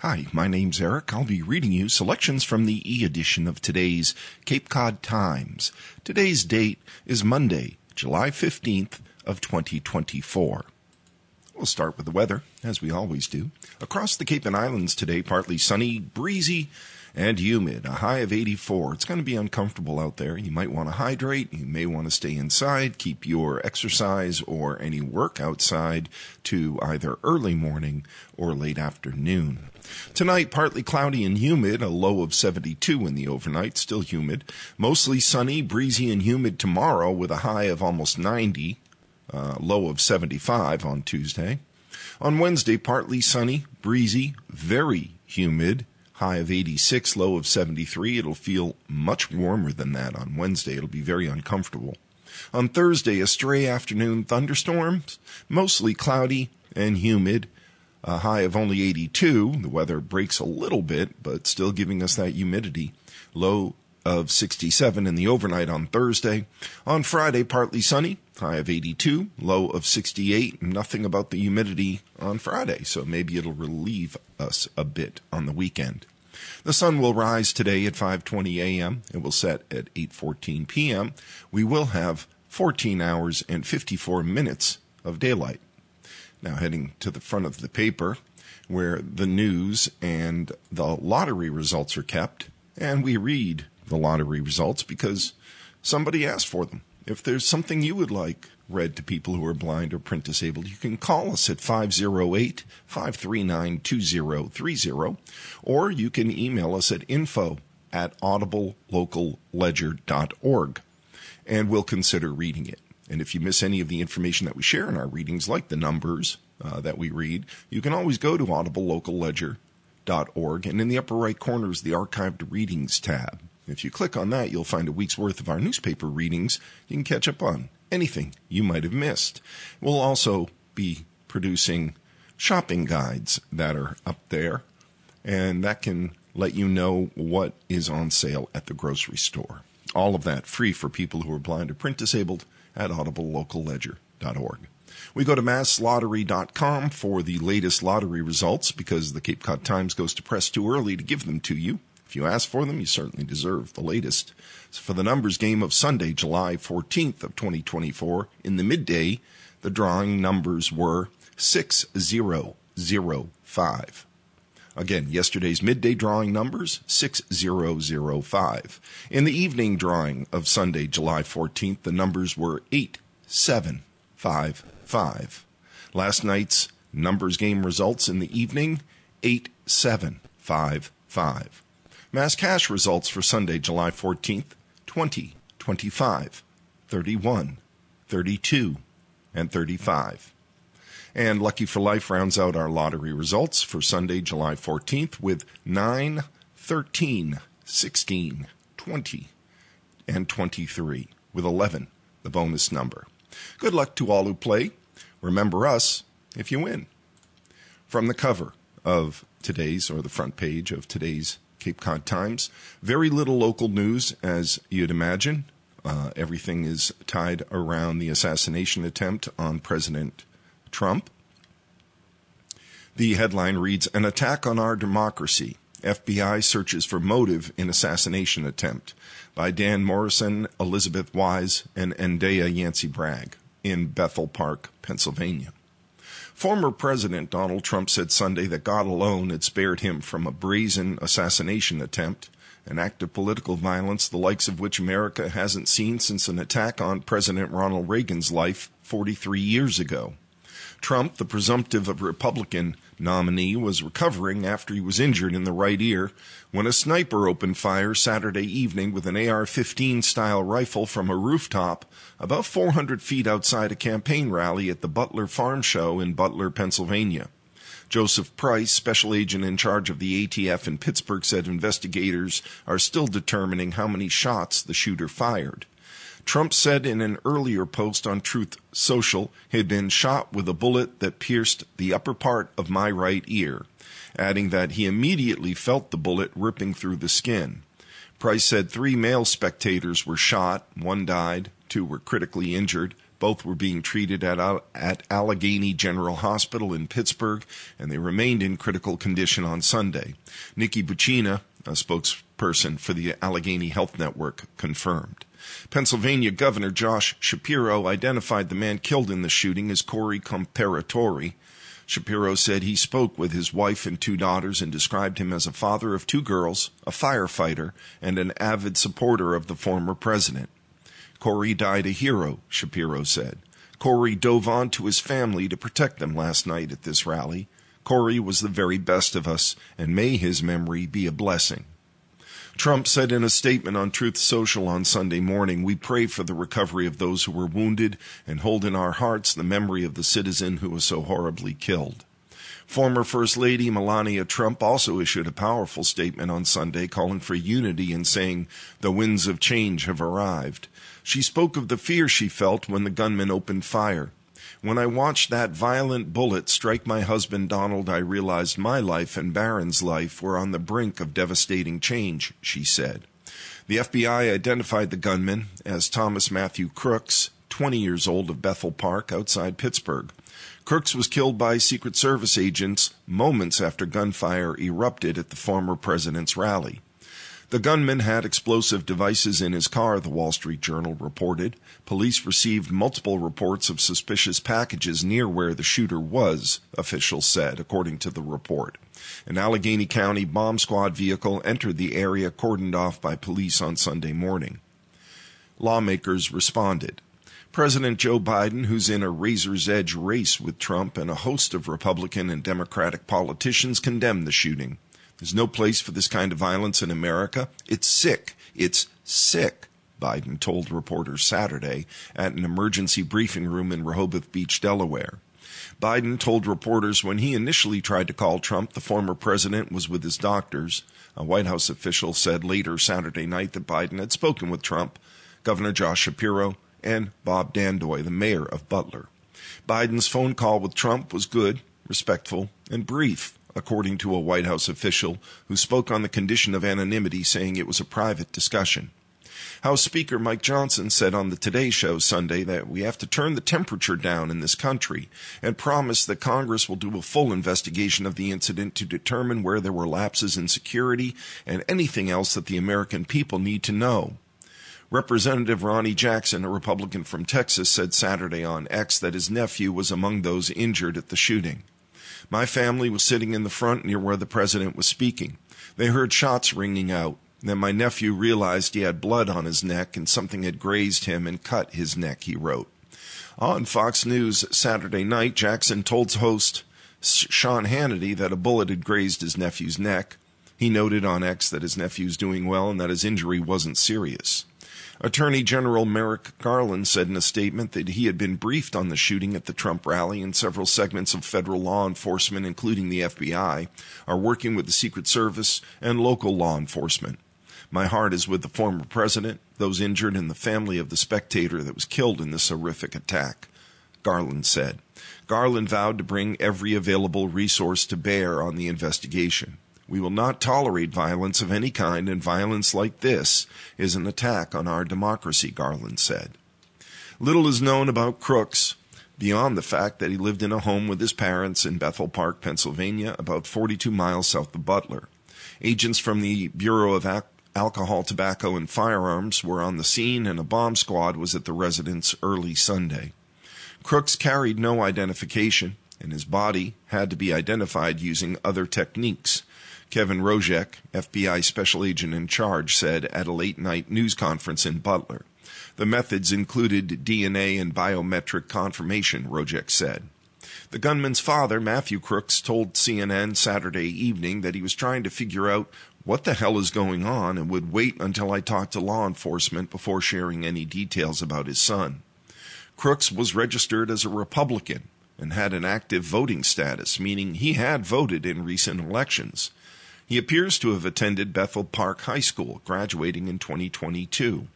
Hi, my name's Eric. I'll be reading you selections from the e-edition of today's Cape Cod Times. Today's date is Monday, July 15th of 2024. We'll start with the weather, as we always do. Across the Cape and Islands today, partly sunny, breezy, and humid. A high of 84. It's going to be uncomfortable out there. You might want to hydrate. You may want to stay inside. Keep your exercise or any work outside to either early morning or late afternoon. Tonight, partly cloudy and humid, a low of 72 in the overnight, still humid. Mostly sunny, breezy, and humid tomorrow with a high of almost 90, low of 75 on Tuesday. On Wednesday, partly sunny, breezy, very humid, high of 86, low of 73. It'll feel much warmer than that on Wednesday. It'll be very uncomfortable. On Thursday, a stray afternoon thunderstorms, mostly cloudy and humid. A high of only 82. The weather breaks a little bit, but still giving us that humidity. Low of 67 in the overnight on Thursday. On Friday, partly sunny, high of 82, low of 68. Nothing about the humidity on Friday, so maybe it'll relieve us a bit on the weekend. The sun will rise today at 5:20 a.m. It will set at 8:14 p.m. We will have 14 hours and 54 minutes of daylight. Now heading to the front of the paper, where the news and the lottery results are kept, and we read the lottery results because somebody asked for them. If there's something you would like read to people who are blind or print disabled, you can call us at 508-539-2030, or you can email us at info@audiblelocalledger.org, and we'll consider reading it. And if you miss any of the information that we share in our readings, like the numbers that we read, you can always go to audiblelocalledger.org, and in the upper right corner is the Archived Readings tab. If you click on that, you'll find a week's worth of our newspaper readings. You can catch up on anything you might have missed. We'll also be producing shopping guides that are up there, and that can let you know what is on sale at the grocery store. All of that free for people who are blind or print disabled at audiblelocalledger.org. We go to masslottery.com for the latest lottery results because the Cape Cod Times goes to press too early to give them to you. If you ask for them, you certainly deserve the latest. So for the numbers game of Sunday, July 14th of 2024, in the midday, the drawing numbers were 6005. Again, yesterday's midday drawing numbers, 6005. In the evening drawing of Sunday, July 14th, the numbers were 8755. Last night's numbers game results in the evening, 8755. Mass cash results for Sunday, July 14th, 20, 25, 31, 32, and 35. And Lucky for Life rounds out our lottery results for Sunday, July 14th with 9, 13, 16, 20, and 23, with 11, the bonus number. Good luck to all who play. Remember us if you win. From the cover of today's, or the front page of today's Cape Cod Times, very little local news, as you'd imagine. Everything is tied around the assassination attempt on President Trump. The headline reads, "An attack on our democracy. FBI searches for motive in assassination attempt," by Dan Morrison, Elizabeth Wise, and Ndaya Yancey Bragg in Bethel Park, Pennsylvania. Former President Donald Trump said Sunday that God alone had spared him from a brazen assassination attempt, an act of political violence the likes of which America hasn't seen since an attack on President Ronald Reagan's life 43 years ago. Trump, the presumptive Republican nominee, was recovering after he was injured in the right ear when a sniper opened fire Saturday evening with an AR-15-style rifle from a rooftop about 400 feet outside a campaign rally at the Butler Farm Show in Butler, Pennsylvania. Joseph Price, special agent in charge of the ATF in Pittsburgh, said investigators are still determining how many shots the shooter fired. Trump said in an earlier post on Truth Social he had been shot with a bullet that pierced the upper part of my right ear, adding that he immediately felt the bullet ripping through the skin. Price said 3 male spectators were shot, 1 died, 2 were critically injured. Both were being treated at Allegheny General Hospital in Pittsburgh, and they remained in critical condition on Sunday. Nikki Buccina, a spokesperson for the Allegheny Health Network, confirmed. Pennsylvania Governor Josh Shapiro identified the man killed in the shooting as Corey Comparatori. Shapiro said he spoke with his wife and 2 daughters and described him as a father of 2 girls, a firefighter, and an avid supporter of the former president. Corey died a hero, Shapiro said. Corey dove on to his family to protect them last night at this rally. Corey was the very best of us, and may his memory be a blessing. Trump said in a statement on Truth Social on Sunday morning, "We pray for the recovery of those who were wounded and hold in our hearts the memory of the citizen who was so horribly killed." Former First Lady Melania Trump also issued a powerful statement on Sunday calling for unity and saying the winds of change have arrived. She spoke of the fear she felt when the gunman opened fire. "When I watched that violent bullet strike my husband Donald, I realized my life and Barron's life were on the brink of devastating change," she said. The FBI identified the gunman as Thomas Matthew Crooks, 20 years old, of Bethel Park outside Pittsburgh. Crooks was killed by Secret Service agents moments after gunfire erupted at the former president's rally. The gunman had explosive devices in his car, the Wall Street Journal reported. Police received multiple reports of suspicious packages near where the shooter was, officials said, according to the report. An Allegheny County bomb squad vehicle entered the area cordoned off by police on Sunday morning. Lawmakers responded. President Joe Biden, who's in a razor's edge race with Trump, and a host of Republican and Democratic politicians condemned the shooting. "There's no place for this kind of violence in America. It's sick. It's sick," Biden told reporters Saturday at an emergency briefing room in Rehoboth Beach, Delaware. Biden told reporters when he initially tried to call Trump, the former president was with his doctors. A White House official said later Saturday night that Biden had spoken with Trump, Governor Josh Shapiro, and Bob Dandoy, the mayor of Butler. Biden's phone call with Trump was good, respectful, and brief, according to a White House official who spoke on the condition of anonymity, saying it was a private discussion. House Speaker Mike Johnson said on the Today Show Sunday that we have to turn the temperature down in this country and promised that Congress will do a full investigation of the incident to determine where there were lapses in security and anything else that the American people need to know. Representative Ronnie Jackson, a Republican from Texas, said Saturday on X that his nephew was among those injured at the shooting. "My family was sitting in the front near where the president was speaking. They heard shots ringing out. Then my nephew realized he had blood on his neck and something had grazed him and cut his neck," he wrote. On Fox News Saturday night, Jackson told host Sean Hannity that a bullet had grazed his nephew's neck. He noted on X that his nephew's doing well and that his injury wasn't serious. Attorney General Merrick Garland said in a statement that he had been briefed on the shooting at the Trump rally, and several segments of federal law enforcement, including the FBI, are working with the Secret Service and local law enforcement. "My heart is with the former president, those injured, and the family of the spectator that was killed in this horrific attack," Garland said. Garland vowed to bring every available resource to bear on the investigation. "We will not tolerate violence of any kind, and violence like this is an attack on our democracy," Garland said. Little is known about Crooks, beyond the fact that he lived in a home with his parents in Bethel Park, Pennsylvania, about 42 miles south of Butler. Agents from the Bureau of Alcohol, Tobacco, and Firearms were on the scene, and a bomb squad was at the residence early Sunday. Crooks carried no identification, and his body had to be identified using other techniques. Kevin Rojek, FBI special agent in charge, said at a late-night news conference in Butler. The methods included DNA and biometric confirmation, Rojek said. The gunman's father, Matthew Crooks, told CNN Saturday evening that he was trying to figure out what the hell is going on and would wait until I talked to law enforcement before sharing any details about his son. Crooks was registered as a Republican and had an active voting status, meaning he had voted in recent elections. He appears to have attended Bethel Park High School, graduating in 2022.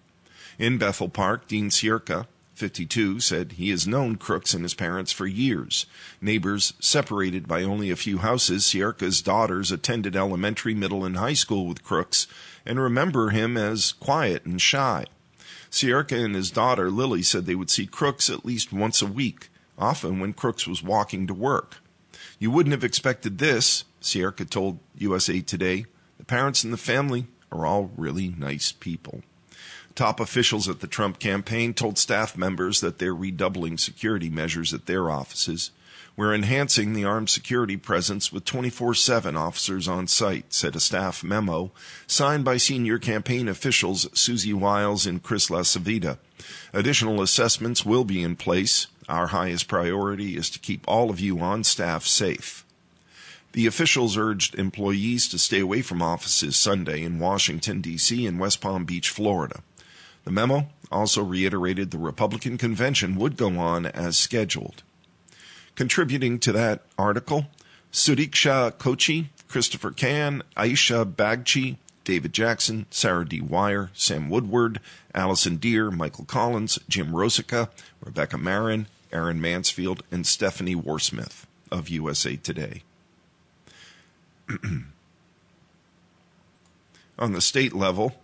In Bethel Park, Dean Sierka, 52, said he has known Crooks and his parents for years. Neighbors separated by only a few houses, Sierka's daughters attended elementary, middle, and high school with Crooks and remember him as quiet and shy. Sierka and his daughter, Lily, said they would see Crooks at least once a week, often when Crooks was walking to work. "You wouldn't have expected this," Sierka told USA Today. "The parents and the family are all really nice people." Top officials at the Trump campaign told staff members that they're redoubling security measures at their offices. "We're enhancing the armed security presence with 24/7 officers on site," said a staff memo signed by senior campaign officials Susie Wiles and Chris LaCivita. "Additional assessments will be in place. Our highest priority is to keep all of you on staff safe." The officials urged employees to stay away from offices Sunday in Washington, D.C. and West Palm Beach, Florida. The memo also reiterated the Republican convention would go on as scheduled. Contributing to that article, Suriksha Kochi, Christopher Kahn, Aisha Bagchi, David Jackson, Sarah D. Wire, Sam Woodward, Allison Deer, Michael Collins, Jim Rosica, Rebecca Marin, Aaron Mansfield, and Stephanie Warsmith of USA Today. On the state level,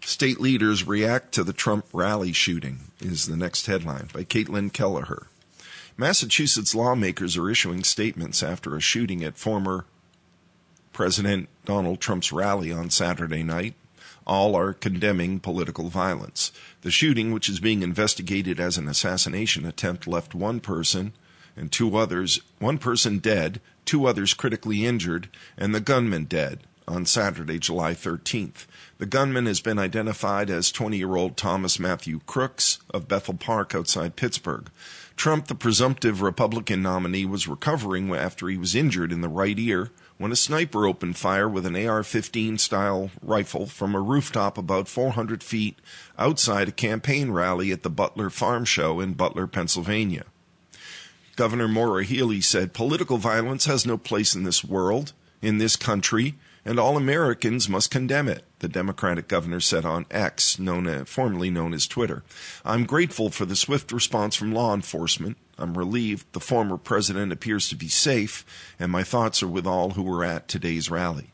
state leaders react to the Trump rally shooting is the next headline by Caitlin Kelleher. Massachusetts lawmakers are issuing statements after a shooting at former President Donald Trump's rally on Saturday night. All are condemning political violence. The shooting, which is being investigated as an assassination attempt, left one person dead, 2 others critically injured, and the gunman dead on Saturday, July 13th. The gunman has been identified as 20-year-old Thomas Matthew Crooks of Bethel Park outside Pittsburgh. Trump, the presumptive Republican nominee, was recovering after he was injured in the right ear when a sniper opened fire with an AR-15-style rifle from a rooftop about 400 feet outside a campaign rally at the Butler Farm Show in Butler, Pennsylvania. Governor Maura Healey said, "Political violence has no place in this world, in this country, and all Americans must condemn it," the Democratic governor said on X, formerly known as Twitter. "I'm grateful for the swift response from law enforcement. I'm relieved the former president appears to be safe, and my thoughts are with all who were at today's rally."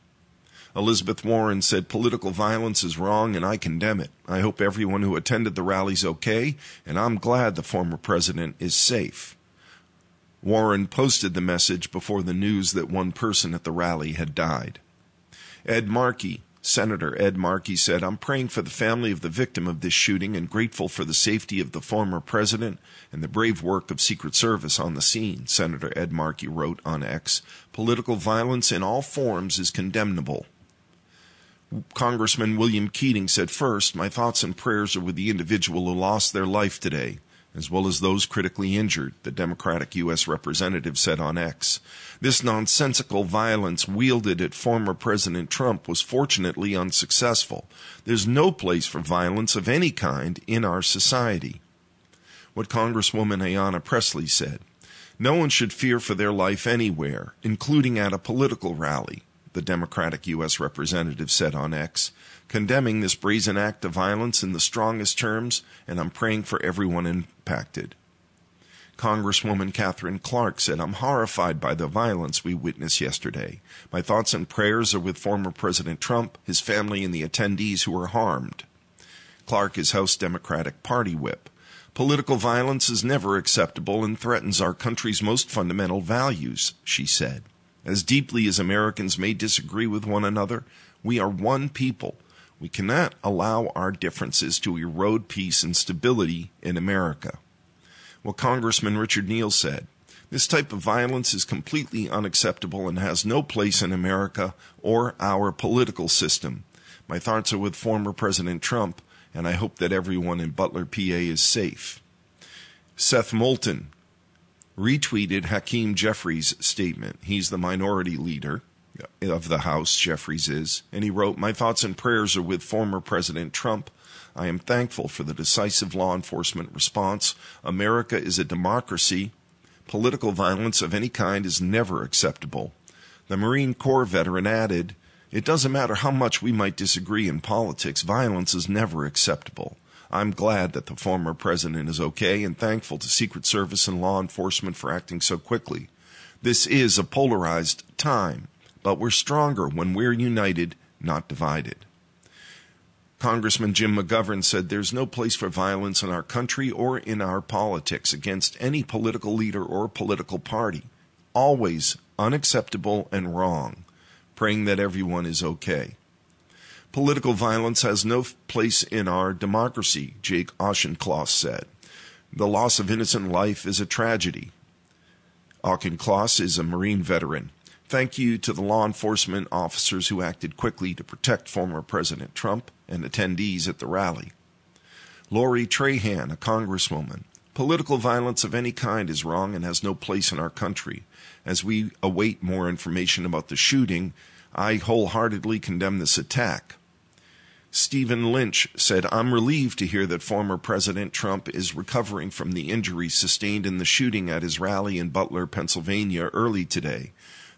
Elizabeth Warren said, "Political violence is wrong, and I condemn it. I hope everyone who attended the rally's okay, and I'm glad the former president is safe." Warren posted the message before the news that one person at the rally had died. Senator Ed Markey said, "I'm praying for the family of the victim of this shooting and grateful for the safety of the former president and the brave work of Secret Service on the scene," Senator Ed Markey wrote on X. "Political violence in all forms is condemnable." Congressman William Keating said, "First, my thoughts and prayers are with the individual who lost their life today, as well as those critically injured," the Democratic U.S. representative said on X. This nonsensical violence wielded at former President Trump was fortunately unsuccessful. There's no place for violence of any kind in our society. What Congresswoman Ayanna Pressley said, "No one should fear for their life anywhere, including at a political rally," the Democratic U.S. representative said on X, condemning this brazen act of violence in the strongest terms, and I'm praying for everyone impacted. Congresswoman Catherine Clark said, "I'm horrified by the violence we witnessed yesterday. My thoughts and prayers are with former President Trump, his family, and the attendees who were harmed." Clark is House Democratic Party whip. "Political violence is never acceptable and threatens our country's most fundamental values," she said. "As deeply as Americans may disagree with one another, we are one people. We cannot allow our differences to erode peace and stability in America." Well, Congressman Richard Neal said, "This type of violence is completely unacceptable and has no place in America or our political system. My thoughts are with former President Trump, and I hope that everyone in Butler, PA is safe." Seth Moulton retweeted Hakeem Jeffries' statement. He's the minority leader of the House, Jeffries is, and he wrote, "My thoughts and prayers are with former President Trump. I am thankful for the decisive law enforcement response. America is a democracy. Political violence of any kind is never acceptable." The Marine Corps veteran added, "It doesn't matter how much we might disagree in politics, violence is never acceptable. I'm glad that the former president is okay and thankful to Secret Service and law enforcement for acting so quickly. This is a polarized time, but we're stronger when we're united, not divided." Congressman Jim McGovern said there's no place for violence in our country or in our politics against any political leader or political party. Always unacceptable and wrong. Praying that everyone is okay. Political violence has no place in our democracy, Jake Auchincloss said. The loss of innocent life is a tragedy. Auchincloss is a Marine veteran. Thank you to the law enforcement officers who acted quickly to protect former President Trump and attendees at the rally. Lori Trahan, a congresswoman. Political violence of any kind is wrong and has no place in our country. As we await more information about the shooting, I wholeheartedly condemn this attack. Stephen Lynch said, I'm relieved to hear that former President Trump is recovering from the injuries sustained in the shooting at his rally in Butler, Pennsylvania early today.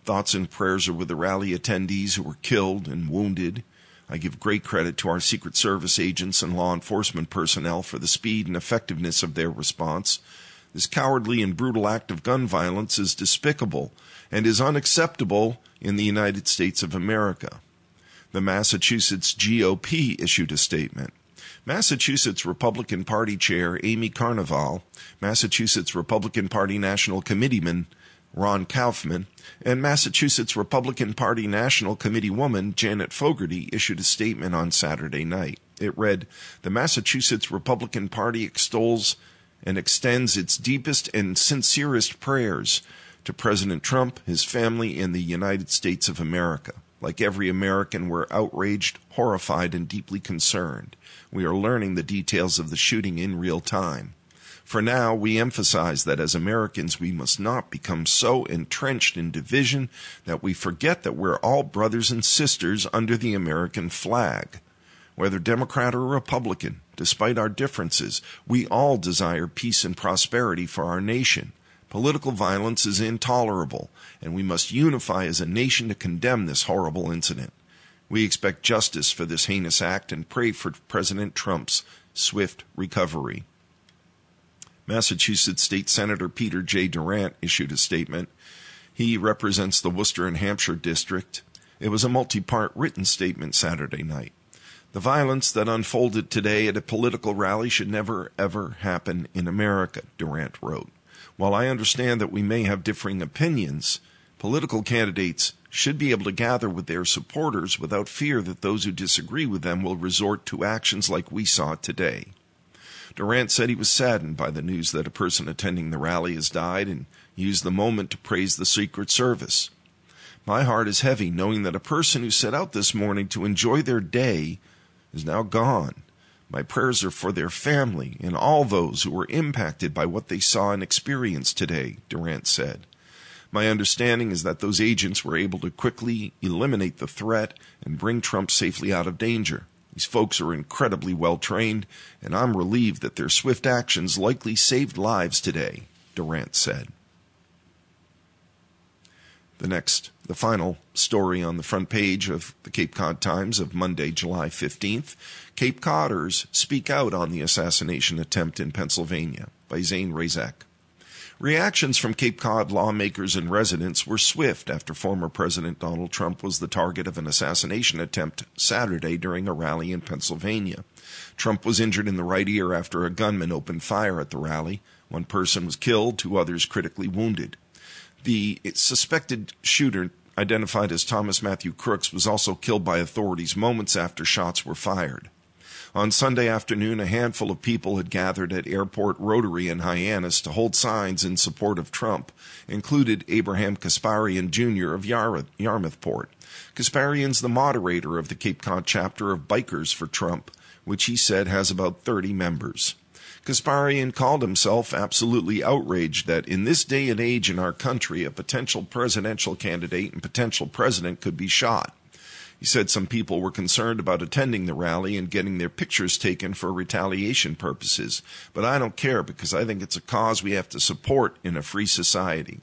Thoughts and prayers are with the rally attendees who were killed and wounded. I give great credit to our Secret Service agents and law enforcement personnel for the speed and effectiveness of their response. This cowardly and brutal act of gun violence is despicable and is unacceptable in the United States of America. The Massachusetts GOP issued a statement. Massachusetts Republican Party Chair Amy Carnival, Massachusetts Republican Party National Committeeman Ron Kaufman, and Massachusetts Republican Party National Committee woman Janet Fogarty issued a statement on Saturday night. It read, the Massachusetts Republican Party extols and extends its deepest and sincerest prayers to President Trump, his family, and the United States of America. Like every American, we're outraged, horrified, and deeply concerned. We are learning the details of the shooting in real time. For now, we emphasize that as Americans, we must not become so entrenched in division that we forget that we're all brothers and sisters under the American flag. Whether Democrat or Republican, despite our differences, we all desire peace and prosperity for our nation. Political violence is intolerable, and we must unify as a nation to condemn this horrible incident. We expect justice for this heinous act and pray for President Trump's swift recovery. Massachusetts State Senator Peter J. Durant issued a statement. He represents the Worcester and Hampshire district. It was a multi-part written statement Saturday night. The violence that unfolded today at a political rally should never, ever happen in America, Durant wrote. While I understand that we may have differing opinions, political candidates should be able to gather with their supporters without fear that those who disagree with them will resort to actions like we saw today. Durant said he was saddened by the news that a person attending the rally has died and used the moment to praise the Secret Service. My heart is heavy knowing that a person who set out this morning to enjoy their day is now gone. My prayers are for their family and all those who were impacted by what they saw and experienced today, Durant said. My understanding is that those agents were able to quickly eliminate the threat and bring Trump safely out of danger. These folks are incredibly well trained, and I'm relieved that their swift actions likely saved lives today, Durant said. The final story on the front page of the Cape Cod Times of Monday, July 15th, Cape Codders speak out on the assassination attempt in Pennsylvania, by Zane Razak. Reactions from Cape Cod lawmakers and residents were swift after former President Donald Trump was the target of an assassination attempt Saturday during a rally in Pennsylvania. Trump was injured in the right ear after a gunman opened fire at the rally. One person was killed, 2 others critically wounded. The suspected shooter, identified as Thomas Matthew Crooks, was also killed by authorities moments after shots were fired. On Sunday afternoon, a handful of people had gathered at Airport Rotary in Hyannis to hold signs in support of Trump, included Abraham Kasparian Jr. of Yarmouthport. Kasparian's the moderator of the Cape Cod chapter of Bikers for Trump, which he said has about 30 members. Kasparian called himself absolutely outraged that in this day and age in our country, a potential presidential candidate and potential president could be shot. He said some people were concerned about attending the rally and getting their pictures taken for retaliation purposes, but I don't care because I think it's a cause we have to support in a free society.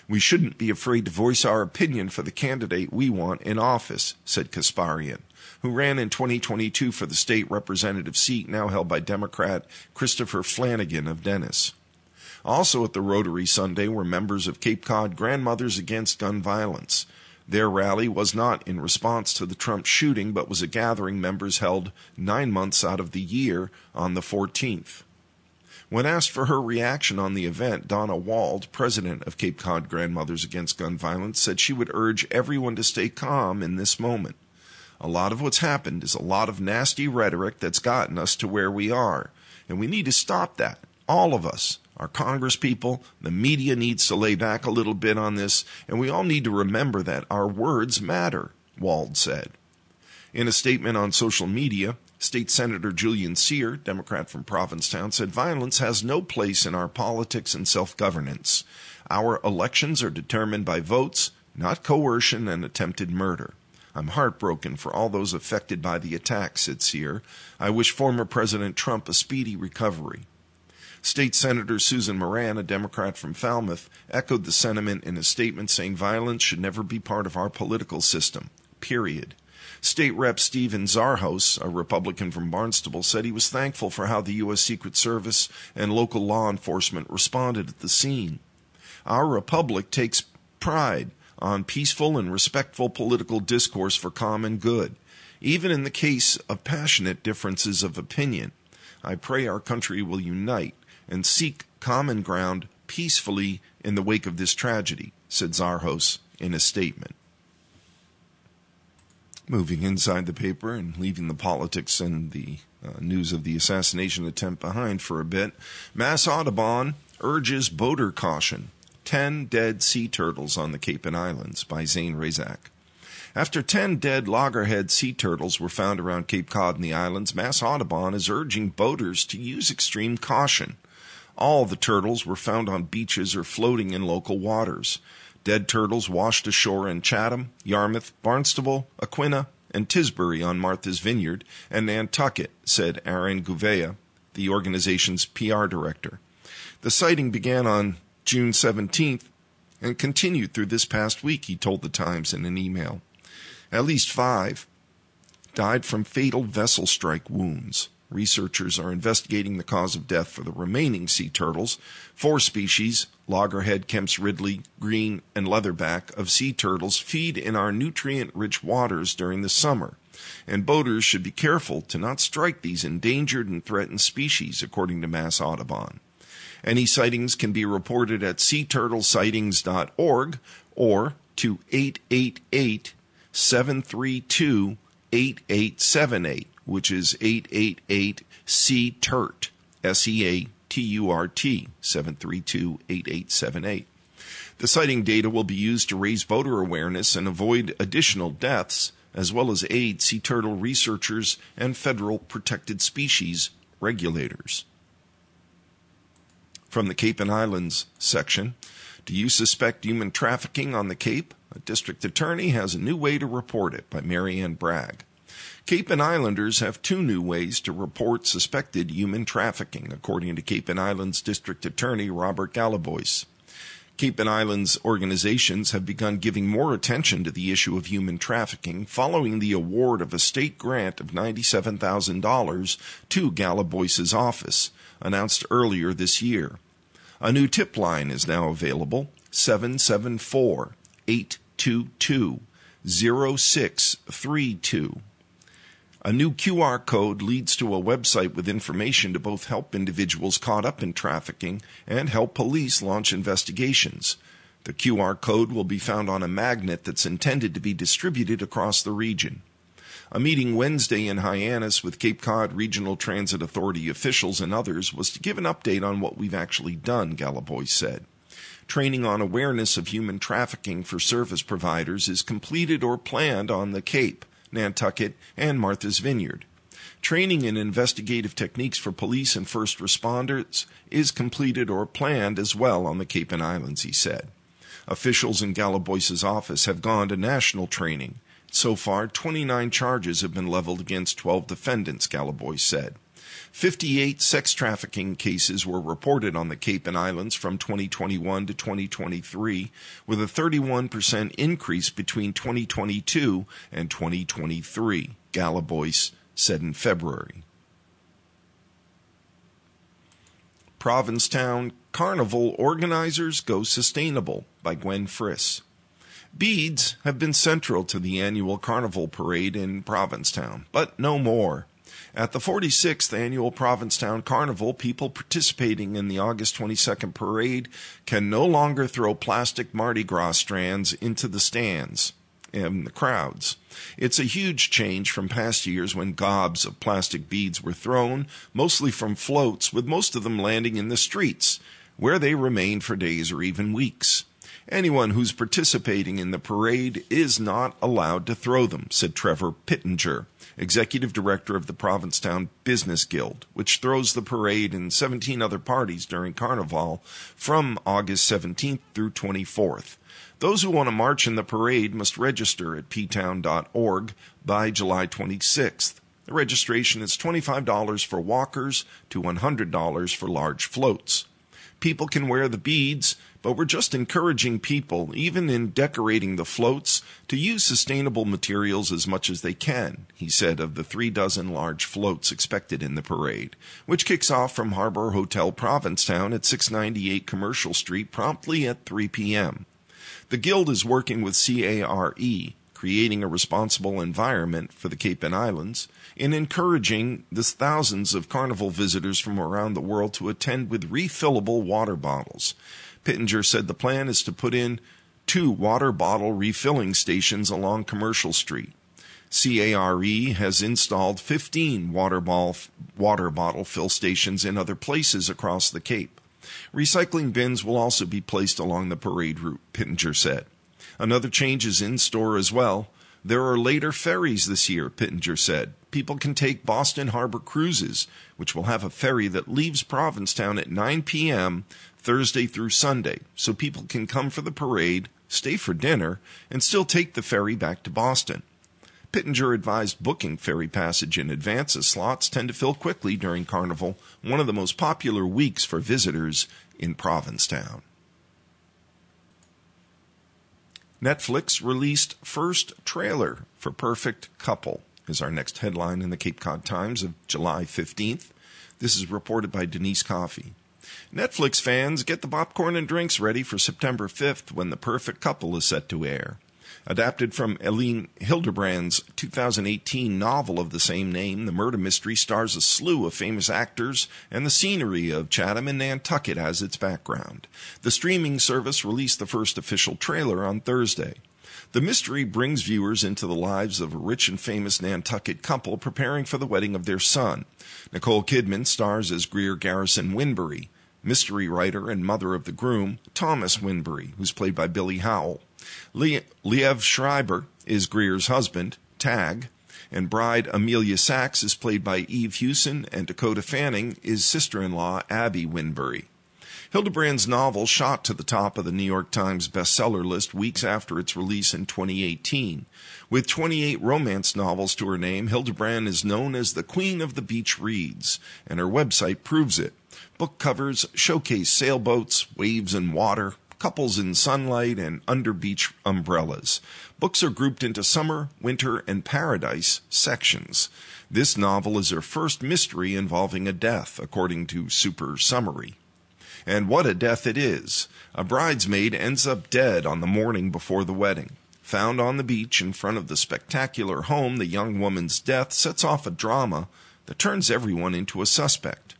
We shouldn't be afraid to voice our opinion for the candidate we want in office, said Kasparian, who ran in 2022 for the state representative seat now held by Democrat Christopher Flanagan of Dennis. Also at the Rotary Sunday were members of Cape Cod Grandmothers Against Gun Violence. Their rally was not in response to the Trump shooting, but was a gathering members held 9 months out of the year on the 14th. When asked for her reaction on the event, Donna Wald, president of Cape Cod Grandmothers Against Gun Violence, said she would urge everyone to stay calm in this moment. A lot of what's happened is a lot of nasty rhetoric that's gotten us to where we are, and we need to stop that. All of us, our congresspeople, the media needs to lay back a little bit on this, and we all need to remember that our words matter, Wald said. In a statement on social media, State Senator Julian Sear, Democrat from Provincetown, said violence has no place in our politics and self-governance. Our elections are determined by votes, not coercion and attempted murder. I'm heartbroken for all those affected by the attack, said Sear. I wish former President Trump a speedy recovery. State Senator Susan Moran, a Democrat from Falmouth, echoed the sentiment in a statement saying violence should never be part of our political system, period. State Rep. Stephen Zarhos, a Republican from Barnstable, said he was thankful for how the U.S. Secret Service and local law enforcement responded at the scene. Our republic takes pride on peaceful and respectful political discourse for common good, even in the case of passionate differences of opinion. I pray our country will unite and seek common ground peacefully in the wake of this tragedy, said Zarhos in a statement. Moving inside the paper and leaving the politics and the news of the assassination attempt behind for a bit, Mass Audubon urges boater caution. 10 dead sea turtles on the Cape and Islands by Zane Razak. After 10 dead loggerhead sea turtles were found around Cape Cod and the islands, Mass Audubon is urging boaters to use extreme caution. All the turtles were found on beaches or floating in local waters. Dead turtles washed ashore in Chatham, Yarmouth, Barnstable, Aquina, and Tisbury on Martha's Vineyard, and Nantucket, said Aaron Gouveia, the organization's PR director. The sighting began on June 17th and continued through this past week, he told the Times in an email. At least 5 died from fatal vessel strike wounds. Researchers are investigating the cause of death for the remaining sea turtles. 4 species, loggerhead, Kemp's Ridley, green, and leatherback, of sea turtles feed in our nutrient-rich waters during the summer, and boaters should be careful to not strike these endangered and threatened species, according to Mass Audubon. Any sightings can be reported at seaturtlesightings.org or to 888-732-8878, which is 888-SEA-TURT, SEATURT, 732-8878. The sighting data will be used to raise boater awareness and avoid additional deaths, as well as aid sea turtle researchers and federal protected species regulators. From the Cape and Islands section, do you suspect human trafficking on the Cape? A district attorney has a new way to report it, by Marianne Bragg. Cape and Islanders have 2 new ways to report suspected human trafficking, according to Cape and Islands District Attorney Robert Galabois. Cape and Islands organizations have begun giving more attention to the issue of human trafficking following the award of a state grant of $97,000 to Galabois's office, announced earlier this year. A new tip line is now available, 774-822-0632. A new QR code leads to a website with information to both help individuals caught up in trafficking and help police launch investigations. The QR code will be found on a magnet that's intended to be distributed across the region. A meeting Wednesday in Hyannis with Cape Cod Regional Transit Authority officials and others was to give an update on what we've actually done, Galabois said. Training on awareness of human trafficking for service providers is completed or planned on the Cape, Nantucket, and Martha's Vineyard. Training in investigative techniques for police and first responders is completed or planned as well on the Cape and Islands, he said. Officials in Galabois's office have gone to national training. So far, 29 charges have been leveled against 12 defendants, Galabois said. 58 sex trafficking cases were reported on the Cape and Islands from 2021 to 2023, with a 31% increase between 2022 and 2023, Galabois said in February. Provincetown Carnival Organizers Go Sustainable by Gwen Friss. Beads have been central to the annual Carnival Parade in Provincetown, but no more. At the 46th Annual Provincetown Carnival, people participating in the August 22nd parade can no longer throw plastic Mardi Gras strands into the stands and the crowds. It's a huge change from past years when gobs of plastic beads were thrown, mostly from floats, with most of them landing in the streets, where they remain for days or even weeks. Anyone who's participating in the parade is not allowed to throw them, said Trevor Pittenger, executive director of the Provincetown Business Guild, which throws the parade and 17 other parties during Carnival from August 17th through 24th. Those who want to march in the parade must register at ptown.org by July 26th. The registration is $25 for walkers to $100 for large floats. People can wear the beads, but we're just encouraging people, even in decorating the floats, to use sustainable materials as much as they can, he said of the 36 large floats expected in the parade, which kicks off from Harbor Hotel Provincetown at 698 Commercial Street promptly at 3 p.m. The Guild is working with CARE, creating a responsible environment for the Cape and Islands, in encouraging the thousands of carnival visitors from around the world to attend with refillable water bottles. Pittenger said the plan is to put in 2 water bottle refilling stations along Commercial Street. CARE has installed 15 water bottle fill stations in other places across the Cape. Recycling bins will also be placed along the parade route, Pittenger said. Another change is in store as well. There are later ferries this year, Pittenger said. People can take Boston Harbor cruises, which will have a ferry that leaves Provincetown at 9 p.m. Thursday through Sunday, so people can come for the parade, stay for dinner, and still take the ferry back to Boston. Pittenger advised booking ferry passage in advance, as slots tend to fill quickly during Carnival, one of the most popular weeks for visitors in Provincetown. Netflix released first trailer for Perfect Couple, is our next headline in the Cape Cod Times of July 15th. This is reported by Denise Coffey. Netflix fans, get the popcorn and drinks ready for September 5th when The Perfect Couple is set to air. Adapted from Eileen Hildebrand's 2018 novel of the same name, the murder mystery stars a slew of famous actors, and the scenery of Chatham and Nantucket as its background. The streaming service released the first official trailer on Thursday. The mystery brings viewers into the lives of a rich and famous Nantucket couple preparing for the wedding of their son. Nicole Kidman stars as Greer Garrison Winbury, mystery writer and mother of the groom, Thomas Winbury, who's played by Billy Howell. Liev Schreiber is Greer's husband, Tag, and bride Amelia Sachs is played by Eve Hewson, and Dakota Fanning is sister-in-law Abby Winbury. Hildebrand's novel shot to the top of the New York Times bestseller list weeks after its release in 2018. With 28 romance novels to her name, Hildebrand is known as the Queen of the Beach Reads, and her website proves it. Book covers showcase sailboats, waves and water, couples in sunlight, and under beach umbrellas. Books are grouped into summer, winter, and paradise sections. This novel is her first mystery involving a death, according to Super Summary. And what a death it is. A bridesmaid ends up dead on the morning before the wedding. Found on the beach in front of the spectacular home, the young woman's death sets off a drama that turns everyone into a suspect.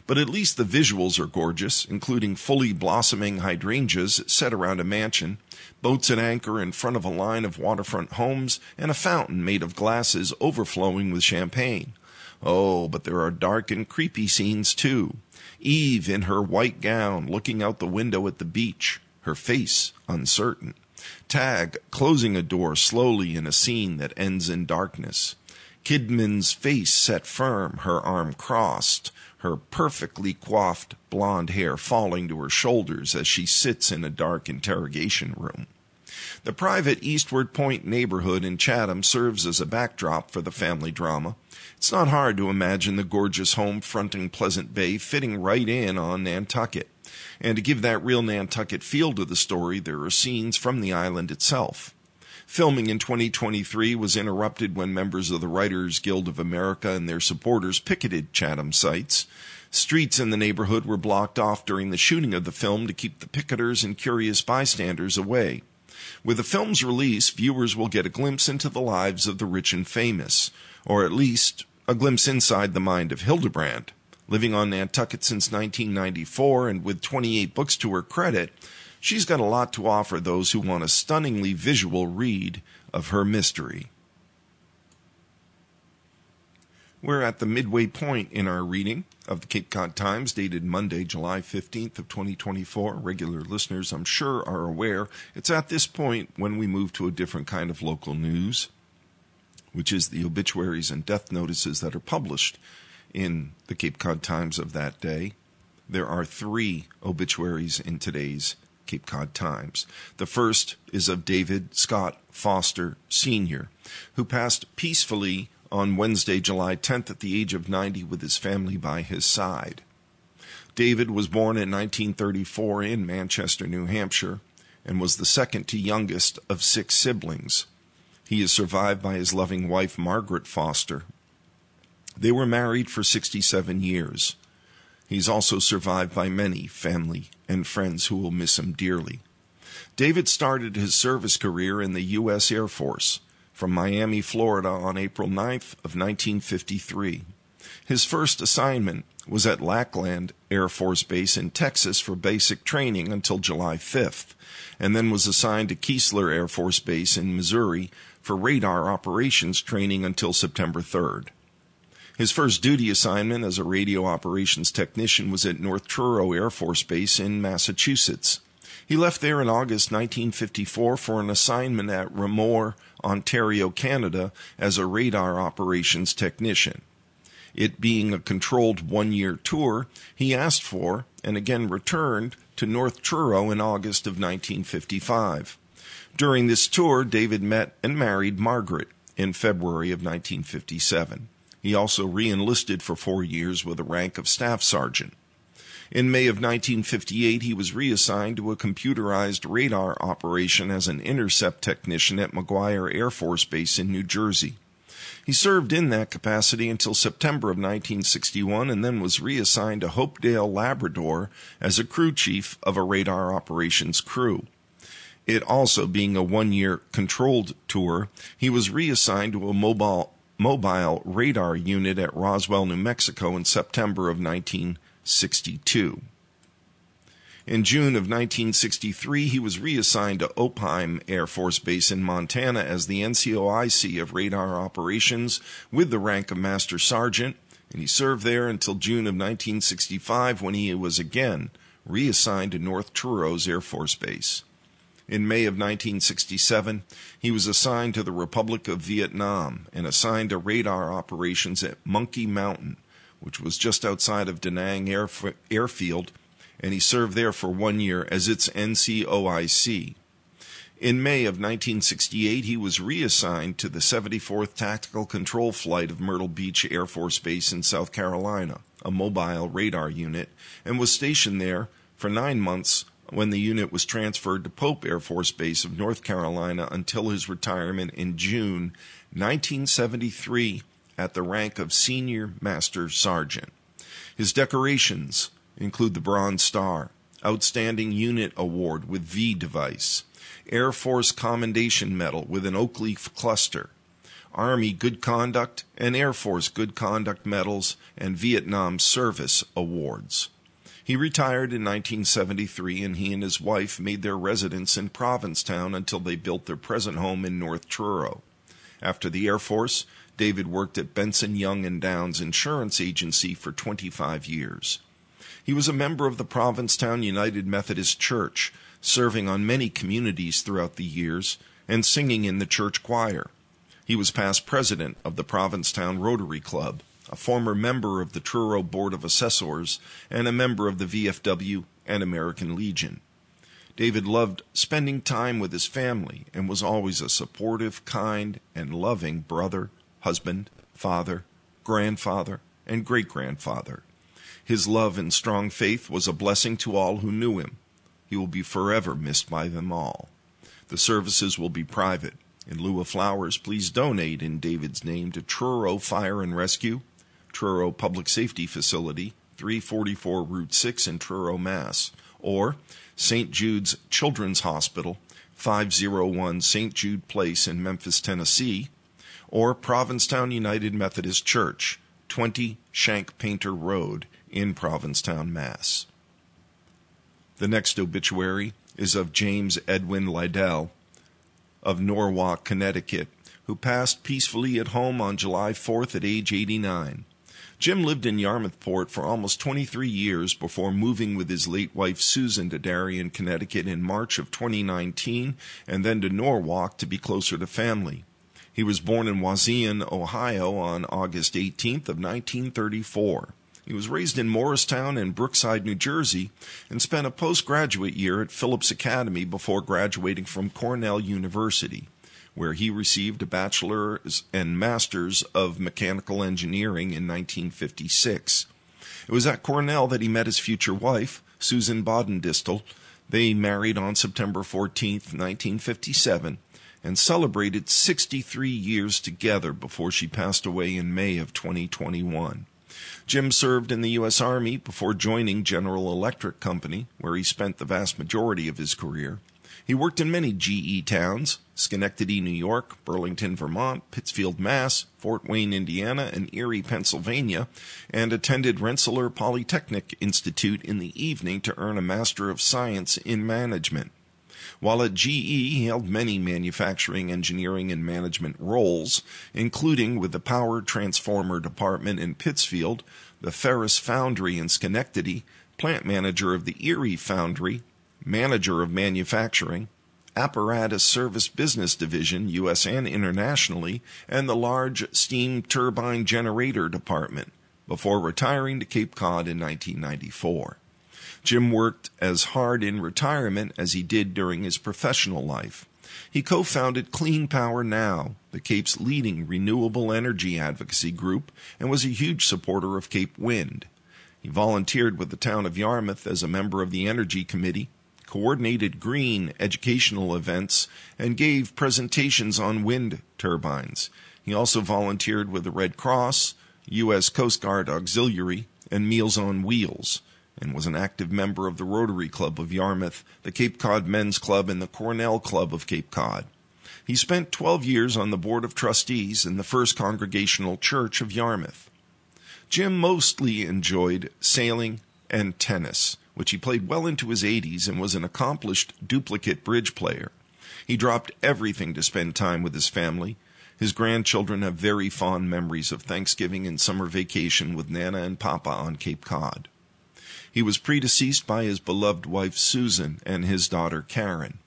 But at least the visuals are gorgeous, including fully blossoming hydrangeas set around a mansion, boats at anchor in front of a line of waterfront homes, and a fountain made of glasses overflowing with champagne. Oh, but there are dark and creepy scenes too. Eve in her white gown looking out the window at the beach, her face uncertain. Tag closing a door slowly in a scene that ends in darkness. Kidman's face set firm, her arm crossed, her perfectly coiffed blonde hair falling to her shoulders as she sits in a dark interrogation room. The private Eastward Point neighborhood in Chatham serves as a backdrop for the family drama. It's not hard to imagine the gorgeous home fronting Pleasant Bay fitting right in on Nantucket. And to give that real Nantucket feel to the story, there are scenes from the island itself. Filming in 2023 was interrupted when members of the Writers Guild of America and their supporters picketed Chatham sites. Streets in the neighborhood were blocked off during the shooting of the film to keep the picketers and curious bystanders away. With the film's release, viewers will get a glimpse into the lives of the rich and famous, or at least a glimpse inside the mind of Hildebrand. Living on Nantucket since 1994 and with 28 books to her credit, she's got a lot to offer those who want a stunningly visual read of her mystery. We're at the midway point in our reading of the Cape Cod Times, dated Monday, July 15th of 2024. Regular listeners, I'm sure, are aware it's at this point when we move to a different kind of local news, which is the obituaries and death notices that are published in the Cape Cod Times of that day. There are 3 obituaries in today's Cape Cod Times. The first is of David Scott Foster, Sr., who passed peacefully on Wednesday, July 10th at the age of 90 with his family by his side. David was born in 1934 in Manchester, New Hampshire, and was the second to youngest of 6 siblings. He is survived by his loving wife, Margaret Foster. They were married for 67 years. He's also survived by many family and friends who will miss him dearly. David started his service career in the U.S. Air Force from Miami, Florida on April 9th of 1953. His first assignment was at Lackland Air Force Base in Texas for basic training until July 5th, and then was assigned to Keesler Air Force Base in Missouri for radar operations training until September 3rd. His first duty assignment as a radio operations technician was at North Truro Air Force Base in Massachusetts. He left there in August 1954 for an assignment at Raymore, Ontario, Canada, as a radar operations technician. It being a controlled 1-year tour, he asked for and again returned to North Truro in August of 1955. During this tour, David met and married Margaret in February of 1957. He also re-enlisted for 4 years with the rank of staff sergeant. In May of 1958, he was reassigned to a computerized radar operation as an intercept technician at McGuire Air Force Base in New Jersey. He served in that capacity until September of 1961 and then was reassigned to Hopedale, Labrador as a crew chief of a radar operations crew. It also being a 1-year controlled tour, he was reassigned to a mobile radar unit at Roswell, New Mexico in September of 1962. In June of 1963, he was reassigned to Opheim Air Force Base in Montana as the NCOIC of radar operations with the rank of Master Sergeant, and he served there until June of 1965 when he was again reassigned to North Truro's Air Force Base. In May of 1967, he was assigned to the Republic of Vietnam and assigned to radar operations at Monkey Mountain, which was just outside of Da Nang Airfield, and he served there for 1 year as its NCOIC. In May of 1968, he was reassigned to the 74th Tactical Control Flight of Myrtle Beach Air Force Base in South Carolina, a mobile radar unit, and was stationed there for 9 months when the unit was transferred to Pope Air Force Base of North Carolina until his retirement in June 1973 at the rank of Senior Master Sergeant. His decorations include the Bronze Star, Outstanding Unit Award with V device, Air Force Commendation Medal with an oak leaf cluster, Army Good Conduct and Air Force Good Conduct Medals, and Vietnam Service Awards. He retired in 1973, and he and his wife made their residence in Provincetown until they built their present home in North Truro. After the Air Force, David worked at Benson Young and Downs Insurance Agency for 25 years. He was a member of the Provincetown United Methodist Church, serving on many communities throughout the years and singing in the church choir. He was past president of the Provincetown Rotary Club, a former member of the Truro Board of Assessors, and a member of the VFW and American Legion. David loved spending time with his family and was always a supportive, kind, and loving brother, husband, father, grandfather, and great-grandfather. His love and strong faith was a blessing to all who knew him. He will be forever missed by them all. The services will be private. In lieu of flowers, please donate in David's name to Truro Fire and Rescue, Truro Public Safety Facility, 344 Route 6 in Truro, Mass., or St. Jude's Children's Hospital, 501 St. Jude Place in Memphis, Tennessee, or Provincetown United Methodist Church, 20 Shank Painter Road in Provincetown, Mass. The next obituary is of James Edwin Liddell of Norwalk, Connecticut, who passed peacefully at home on July 4th at age 89. Jim lived in Yarmouthport for almost 23 years before moving with his late wife Susan to Darien, Connecticut in March of 2019, and then to Norwalk to be closer to family. He was born in Wauseon, Ohio on August 18th of 1934. He was raised in Morristown and Brookside, New Jersey, and spent a postgraduate year at Phillips Academy before graduating from Cornell University, where he received a bachelor's and master's of mechanical engineering in 1956. It was at Cornell that he met his future wife, Susan Bodendistel. They married on September 14th, 1957, and celebrated 63 years together before she passed away in May of 2021. Jim served in the U.S. Army before joining General Electric Company, where he spent the vast majority of his career. He worked in many GE towns: Schenectady, New York, Burlington, Vermont, Pittsfield, Mass., Fort Wayne, Indiana, and Erie, Pennsylvania, and attended Rensselaer Polytechnic Institute in the evening to earn a Master of Science in Management. While at GE, he held many manufacturing, engineering, and management roles, including with the Power Transformer Department in Pittsfield, the Ferris Foundry in Schenectady, plant manager of the Erie Foundry, manager of manufacturing, Apparatus Service Business Division, U.S. and internationally, and the large steam turbine generator department, before retiring to Cape Cod in 1994. Jim worked as hard in retirement as he did during his professional life. He co-founded Clean Power Now, the Cape's leading renewable energy advocacy group, and was a huge supporter of Cape Wind. He volunteered with the town of Yarmouth as a member of the Energy Committee, coordinated green educational events, and gave presentations on wind turbines. He also volunteered with the Red Cross, U.S. Coast Guard Auxiliary, and Meals on Wheels, and was an active member of the Rotary Club of Yarmouth, the Cape Cod Men's Club, and the Cornell Club of Cape Cod. He spent 12 years on the Board of Trustees in the First Congregational Church of Yarmouth. Jim mostly enjoyed sailing and tennis, which he played well into his 80s and was an accomplished duplicate bridge player. He dropped everything to spend time with his family. His grandchildren have very fond memories of Thanksgiving and summer vacation with Nana and Papa on Cape Cod. He was predeceased by his beloved wife Susan and his daughter Karen.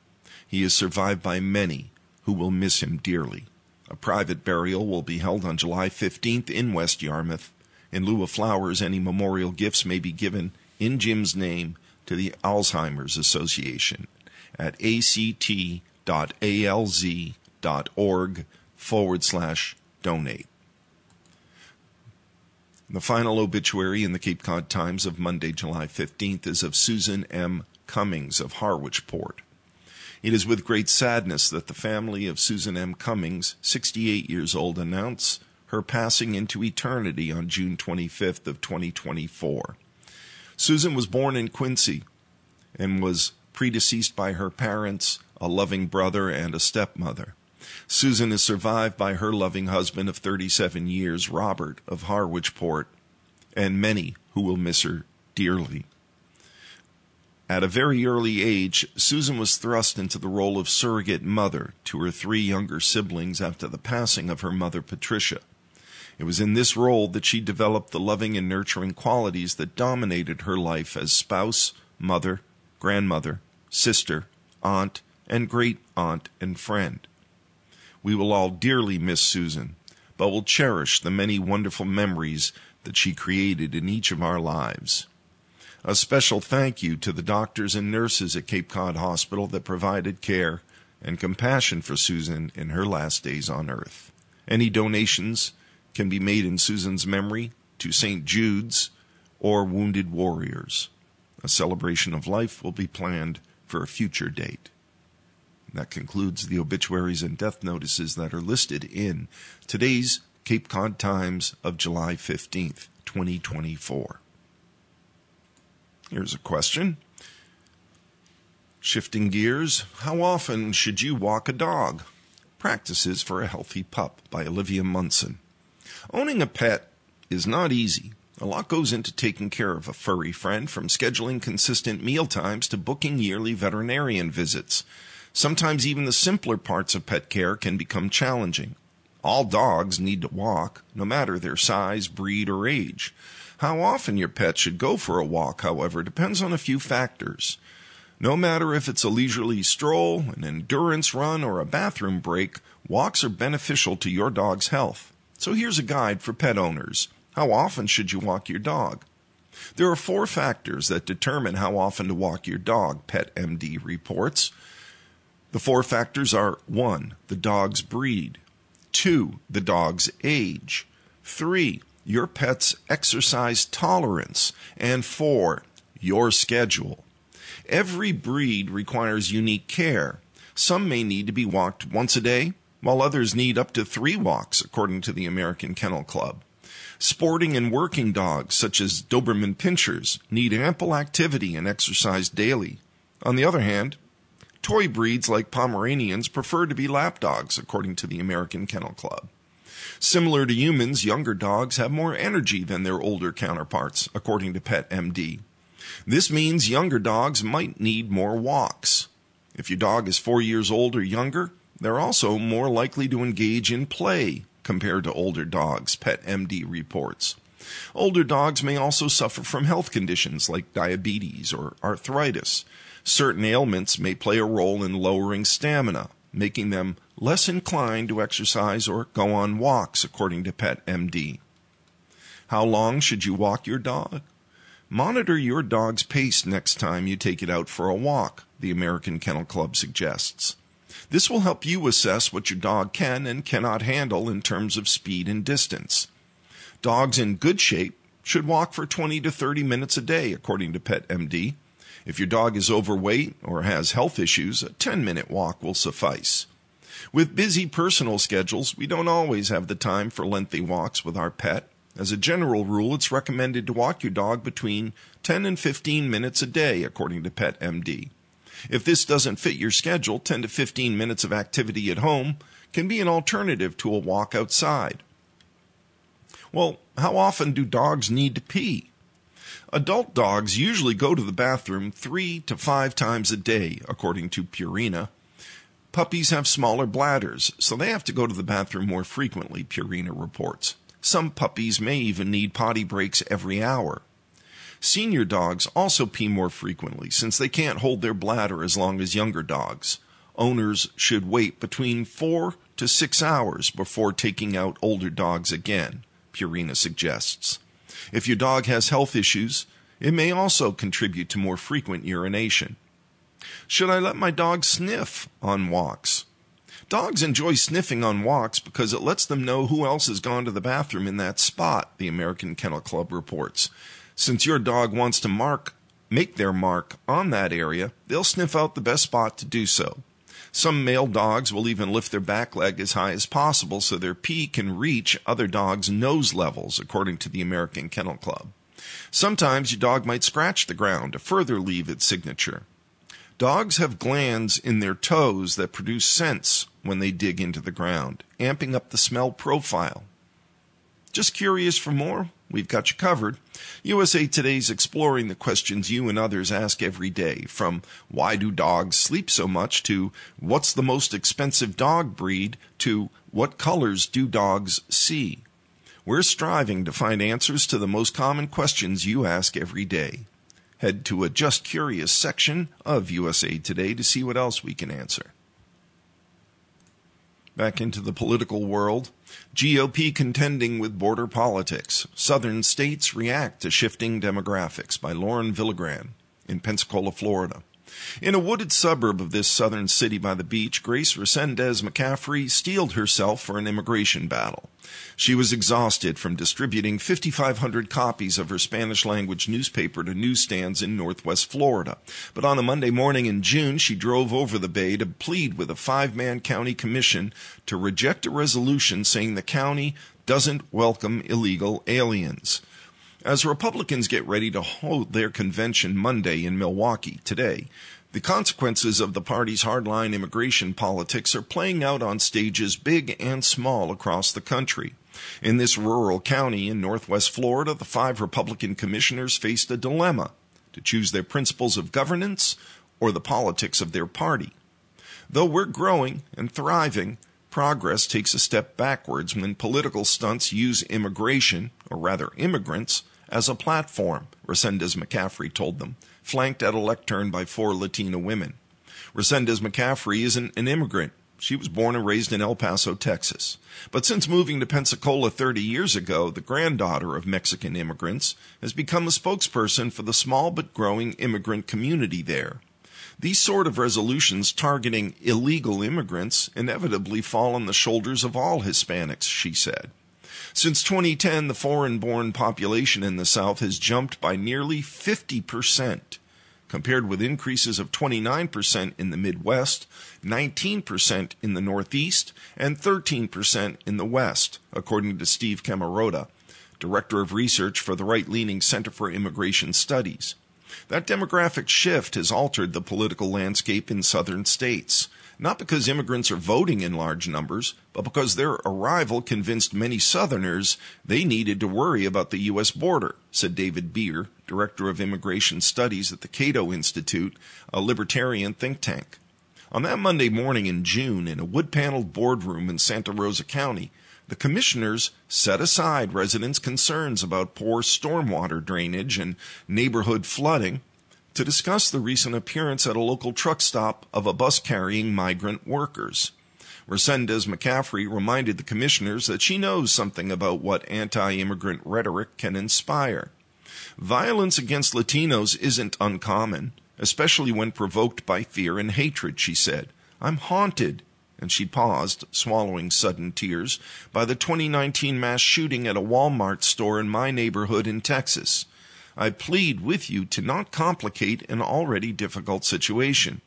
He is survived by many who will miss him dearly. A private burial will be held on July 15th in West Yarmouth. In lieu of flowers, any memorial gifts may be given in Jim's name to the Alzheimer's Association at act.alz.org/donate. The final obituary in the Cape Cod Times of Monday, July 15th, is of Susan M. Cummings of Harwichport. It is with great sadness that the family of Susan M. Cummings, 68 years old, announce her passing into eternity on June 25th of 2024. Susan was born in Quincy and was predeceased by her parents, a loving brother, and a stepmother. Susan is survived by her loving husband of 37 years, Robert of Harwichport, and many who will miss her dearly. At a very early age, Susan was thrust into the role of surrogate mother to her 3 younger siblings after the passing of her mother, Patricia. It was in this role that she developed the loving and nurturing qualities that dominated her life as spouse, mother, grandmother, sister, aunt, and great-aunt and friend. We will all dearly miss Susan, but will cherish the many wonderful memories that she created in each of our lives. A special thank you to the doctors and nurses at Cape Cod Hospital that provided care and compassion for Susan in her last days on earth. Any donations can be made in Susan's memory to St. Jude's or Wounded Warriors. A celebration of life will be planned for a future date. That concludes the obituaries and death notices that are listed in today's Cape Cod Times of July 15th, 2024. Here's a question. Shifting gears, how often should you walk a dog? Practices for a Healthy Pup by Olivia Munson. Owning a pet is not easy. A lot goes into taking care of a furry friend, from scheduling consistent meal times to booking yearly veterinarian visits. Sometimes even the simpler parts of pet care can become challenging. All dogs need to walk, no matter their size, breed, or age. How often your pet should go for a walk, however, depends on a few factors. No matter if it's a leisurely stroll, an endurance run, or a bathroom break, walks are beneficial to your dog's health. So here's a guide for pet owners. How often should you walk your dog? There are 4 factors that determine how often to walk your dog, PetMD reports. The 4 factors are 1. The dog's breed. 2. The dog's age. 3. Your pet's exercise tolerance. And 4. Your schedule. Every breed requires unique care. Some may need to be walked once a day, while others need up to 3 walks, according to the American Kennel Club. Sporting and working dogs, such as Doberman Pinschers, need ample activity and exercise daily. On the other hand, toy breeds like Pomeranians prefer to be lap dogs, according to the American Kennel Club. Similar to humans, younger dogs have more energy than their older counterparts, according to PetMD. This means younger dogs might need more walks. If your dog is 4 years old or younger, they're also more likely to engage in play compared to older dogs, PetMD reports. Older dogs may also suffer from health conditions like diabetes or arthritis. Certain ailments may play a role in lowering stamina, making them less inclined to exercise or go on walks, according to PetMD. How long should you walk your dog? Monitor your dog's pace next time you take it out for a walk, the American Kennel Club suggests. This will help you assess what your dog can and cannot handle in terms of speed and distance. Dogs in good shape should walk for 20 to 30 minutes a day, according to PetMD. If your dog is overweight or has health issues, a 10-minute walk will suffice. With busy personal schedules, we don't always have the time for lengthy walks with our pet. As a general rule, it's recommended to walk your dog between 10 and 15 minutes a day, according to PetMD. If this doesn't fit your schedule, 10 to 15 minutes of activity at home can be an alternative to a walk outside. Well, how often do dogs need to pee? Adult dogs usually go to the bathroom 3 to 5 times a day, according to Purina. Puppies have smaller bladders, so they have to go to the bathroom more frequently, Purina reports. Some puppies may even need potty breaks every hour. Senior dogs also pee more frequently, since they can't hold their bladder as long as younger dogs. Owners should wait between 4 to 6 hours before taking out older dogs again, Purina suggests. If your dog has health issues, it may also contribute to more frequent urination. Should I let my dog sniff on walks? Dogs enjoy sniffing on walks because it lets them know who else has gone to the bathroom in that spot, the American Kennel Club reports. Since your dog wants to make their mark on that area, they'll sniff out the best spot to do so. Some male dogs will even lift their back leg as high as possible so their pee can reach other dogs' nose levels, according to the American Kennel Club. Sometimes your dog might scratch the ground to further leave its signature. Dogs have glands in their toes that produce scents when they dig into the ground, amping up the smell profile. Just curious for more? We've got you covered. USA Today's exploring the questions you and others ask every day, from why do dogs sleep so much to what's the most expensive dog breed to what colors do dogs see. We're striving to find answers to the most common questions you ask every day. Head to a Just Curious section of USA Today to see what else we can answer. Back into the political world, GOP contending with border politics. Southern states react to shifting demographics, by Lauren Villagran in Pensacola, Florida. In a wooded suburb of this southern city by the beach, Grace Resendez McCaffrey steeled herself for an immigration battle. She was exhausted from distributing 5,500 copies of her Spanish-language newspaper to newsstands in northwest Florida. But on a Monday morning in June, she drove over the bay to plead with a 5-man county commission to reject a resolution saying the county doesn't welcome illegal aliens. As Republicans get ready to hold their convention Monday in Milwaukee today, The consequences of the party's hardline immigration politics are playing out on stages big and small across the country. In this rural county in northwest Florida, the 5 Republican commissioners faced a dilemma to choose their principles of governance or the politics of their party. Though we're growing and thriving, progress takes a step backwards when political stunts use immigration, or rather immigrants, as a platform, Resendez McCaffrey told them, flanked at a lectern by 4 Latina women. Resendez McCaffrey isn't an immigrant. She was born and raised in El Paso, Texas. But since moving to Pensacola 30 years ago, the granddaughter of Mexican immigrants has become a spokesperson for the small but growing immigrant community there. These sort of resolutions targeting illegal immigrants inevitably fall on the shoulders of all Hispanics, she said. Since 2010, the foreign-born population in the South has jumped by nearly 50%, compared with increases of 29% in the Midwest, 19% in the Northeast, and 13% in the West, according to Steve Camarota, Director of Research for the right-leaning Center for Immigration Studies. That demographic shift has altered the political landscape in southern states, not because immigrants are voting in large numbers, but because their arrival convinced many Southerners they needed to worry about the U.S. border, said David Beer, Director of Immigration Studies at the Cato Institute, a libertarian think tank. On that Monday morning in June, in a wood-paneled boardroom in Santa Rosa County, the commissioners set aside residents' concerns about poor stormwater drainage and neighborhood flooding to discuss the recent appearance at a local truck stop of a bus carrying migrant workers. Resendez McCaffrey reminded the commissioners that she knows something about what anti-immigrant rhetoric can inspire. Violence against Latinos isn't uncommon, especially when provoked by fear and hatred, she said. I'm haunted, and she paused, swallowing sudden tears, by the 2019 mass shooting at a Walmart store in my neighborhood in Texas. I plead with you to not complicate an already difficult situation.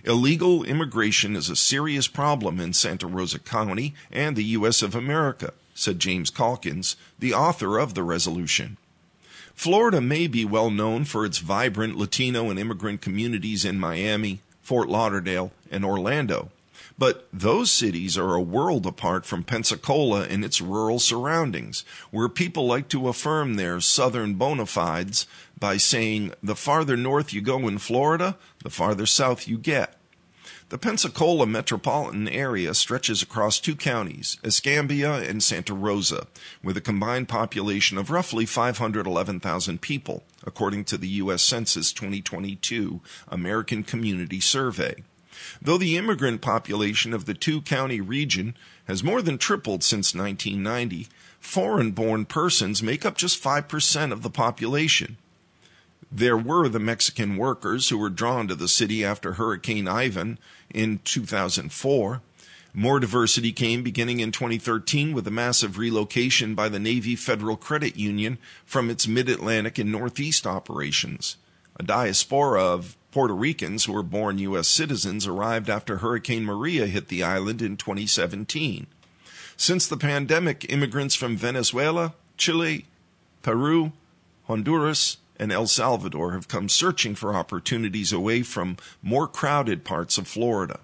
Illegal immigration is a serious problem in Santa Rosa County and the U.S. of America, said James Calkins, the author of the resolution. Florida may be well known for its vibrant Latino and immigrant communities in Miami, Fort Lauderdale, and Orlando. But those cities are a world apart from Pensacola and its rural surroundings, where people like to affirm their southern bona fides by saying the farther north you go in Florida, the farther south you get. The Pensacola metropolitan area stretches across 2 counties, Escambia and Santa Rosa, with a combined population of roughly 511,000 people, according to the U.S. Census 2022 American Community Survey. Though the immigrant population of the 2-county region has more than tripled since 1990, foreign-born persons make up just 5% of the population. There were the Mexican workers who were drawn to the city after Hurricane Ivan in 2004. More diversity came beginning in 2013 with a massive relocation by the Navy Federal Credit Union from its Mid-Atlantic and Northeast operations. A diaspora of Puerto Ricans who were born U.S. citizens arrived after Hurricane Maria hit the island in 2017. Since the pandemic, immigrants from Venezuela, Chile, Peru, Honduras, and El Salvador have come searching for opportunities away from more crowded parts of Florida.